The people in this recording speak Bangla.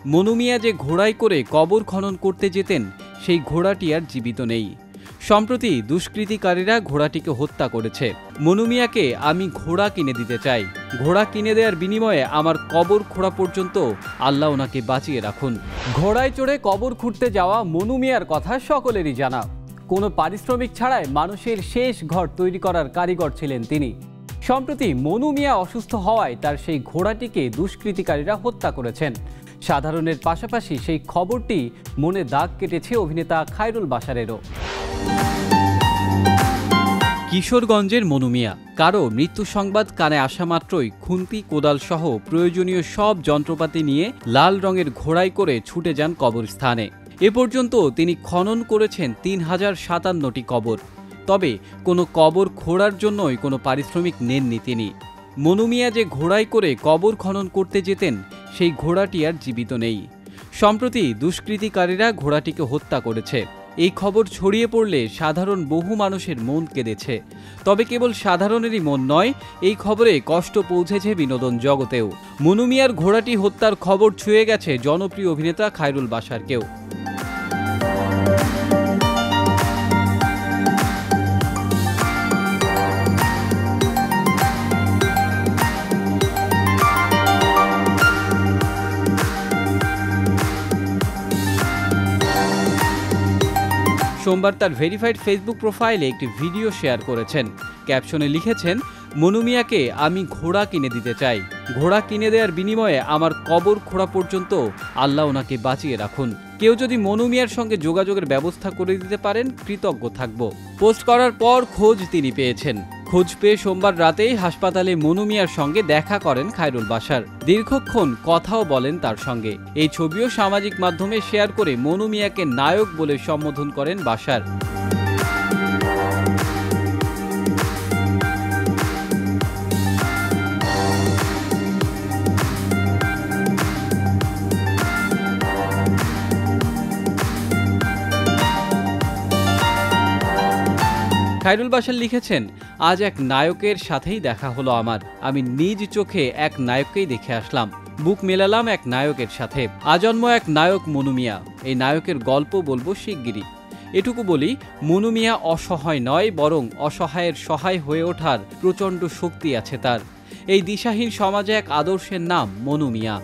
মনু মিয়া যে ঘোড়ায় করে কবর খনন করতে যেতেন সেই ঘোড়াটি আর জীবিত নেই। সম্প্রতি দুষ্কৃতিকারীরা ঘোড়াটিকে হত্যা করেছে। মনু মিয়াকে আমি ঘোড়া কিনে দিতে চাই। ঘোড়া কিনে দেওয়ার বিনিময়ে আমার কবর খোঁড়া পর্যন্ত আল্লাহ ওনাকে বাঁচিয়ে রাখুন। ঘোড়ায় চড়ে কবর খুঁড়তে যাওয়া মনু মিয়ার কথা সকলেরই জানা। কোনো পারিশ্রমিক ছাড়াই মানুষের শেষ ঘর তৈরি করার কারিগর ছিলেন তিনি। সম্প্রতি মনু মিয়া অসুস্থ হওয়ায় তার সেই ঘোড়াটিকে দুষ্কৃতিকারীরা হত্যা করেছেন। সাধারণের পাশাপাশি সেই খবরটি মনে দাগ কেটেছে অভিনেতা খায়রুল বাশারেরও। কিশোরগঞ্জের মনু মিয়া কারো মৃত্যু সংবাদ কানে আসা মাত্রই খুন্তি কোদাল সহ প্রয়োজনীয় সব যন্ত্রপাতি নিয়ে লাল রঙের ঘোড়ায় করে ছুটে যান কবরস্থানে। এ পর্যন্ত তিনি খনন করেছেন ৩,০৫৭টি কবর। তবে কোনো কবর খোঁড়ার জন্যই কোনো পারিশ্রমিক নেননি তিনি। মনু মিয়া যে ঘোড়ায় করে কবর খনন করতে যেতেন সেই ঘোড়াটি আর জীবিত নেই। সম্প্রতি দুষ্কৃতিকারীরা ঘোড়াটিকে হত্যা করেছে। এই খবর ছড়িয়ে পড়লে সাধারণ বহু মানুষের মন কেঁদেছে। তবে কেবল সাধারণেরই মন নয়, এই খবরে কষ্ট পৌঁছেছে বিনোদন জগতেও। মনু মিয়ার ঘোড়াটি হত্যার খবর ছুঁয়ে গেছে জনপ্রিয় অভিনেতা খায়রুল বাশারকেও। সোমবার তার ভেরিফাইড ফেসবুক প্রোফাইলে একটি ভিডিও শেয়ার করেছেন। ক্যাপশনে লিখেছেন, মনু মিয়াকে আমি ঘোড়া কিনে দিতে চাই। ঘোড়া কিনে দেওয়ার বিনিময়ে আমার কবর খোঁড়া পর্যন্ত আল্লাহ ওনাকে বাঁচিয়ে রাখুন। কেউ যদি মনু মিয়ার সঙ্গে যোগাযোগের ব্যবস্থা করে দিতে পারেন কৃতজ্ঞ থাকব। পোস্ট করার পর খোঁজ তিনি পেয়েছেন। খোঁজ পেয়ে সোমবার রাতেই হাসপাতালে মনু মিয়ার সঙ্গে দেখা করেন খায়রুল বাশার। দীর্ঘক্ষণ কথাও বলেন তার সঙ্গে। এই ছবিও সামাজিক মাধ্যমে শেয়ার করে মনু মিয়াকে নায়ক বলে সম্বোধন করেন বাশার। খায়রুল বাশার লিখেছেন, আজ এক নায়কের সাথেই দেখা হলো আমার। আমি নিজ চোখে এক নায়ককেই দেখে আসলাম। বুক মেলালাম এক নায়কের সাথে। আজন্ম এক নায়ক মনু মিয়া। এই নায়কের গল্প বলবো শিগগিরই। এটুকু বলি, মনু মিয়া অসহায় নয়, বরং অসহায়ের সহায় হয়ে ওঠার প্রচণ্ড শক্তি আছে তার। এই দিশাহীন সমাজে এক আদর্শের নাম মনু মিয়া।